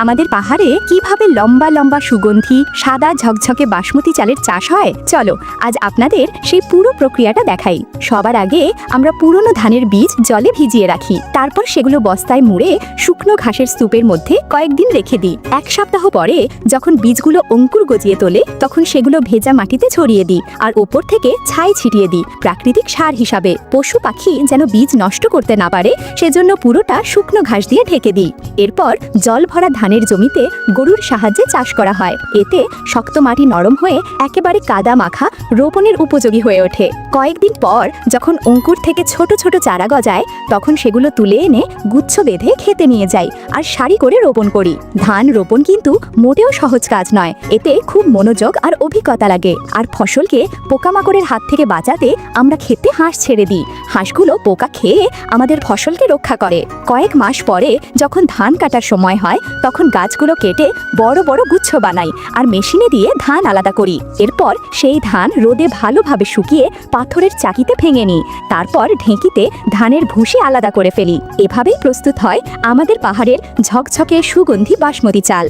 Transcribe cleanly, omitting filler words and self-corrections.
আমাদের পাহাড়ে কিভাবে লম্বা লম্বা সুগন্ধি সাদা ঝকঝকে বাসমতি চালের চাষ হয়, চলো আজ আপনাদের সেই পুরো প্রক্রিয়াটা দেখাই। সবার আগে আমরা পুরনো ধানের বীজ জলে ভিজিয়ে রাখি, তারপর সেগুলো বস্তায় মুড়ে শুকনো ঘাসের স্তূপের মধ্যে কয়েকদিন রেখে দিই। এক সপ্তাহ পরে যখন বীজগুলো অঙ্কুর গজিয়ে তোলে তখন সেগুলো ভেজা মাটিতে ছড়িয়ে দিই আর ওপর থেকে ছাই ছিটিয়ে দিই প্রাকৃতিক সার হিসাবে। পশু পাখি যেন বীজ নষ্ট করতে না পারে সেজন্য পুরোটা শুকনো ঘাস দিয়ে ঢেকে দিই। এরপর জল ভরা ধানের জমিতে গরুর সাহায্যে চাষ করা হয়। এতে শক্ত মাটি নরম হয়ে একেবারে কাদা মাখা রোপণের উপযোগী হয়ে ওঠে। কয়েকদিন পর যখন অঙ্কুর থেকে ছোট ছোট চারা গজায় তখন সেগুলো তুলে এনে গুচ্ছ বেঁধে খেতে নিয়ে যাই আর সারি করে রোপণ করি। ধান রোপণ কিন্তু মোটেও সহজ কাজ নয়, এতে খুব মনোযোগ আর অভিজ্ঞতা লাগে। আর ফসলকে পোকামাকড়ের হাত থেকে বাঁচাতে আমরা খেতে হাঁস ছেড়ে দিই। হাঁসগুলো পোকা খেয়ে আমাদের ফসলকে রক্ষা করে। কয়েক মাস পরে যখন ধান কাটার সময় হয় তখন গাছগুলো কেটে বড় বড় গুচ্ছ বানাই আর মেশিনে দিয়ে ধান আলাদা করি। এরপর সেই ধান রোদে ভালোভাবে শুকিয়ে পাথরের চাকিতে ভেঙে নিই। তারপর ঢেঁকিতে ধানের ভুসি আলাদা করে ফেলি। এভাবেই প্রস্তুত হয় আমাদের পাহাড়ের ঝকঝকে সুগন্ধি বাসমতি চাল।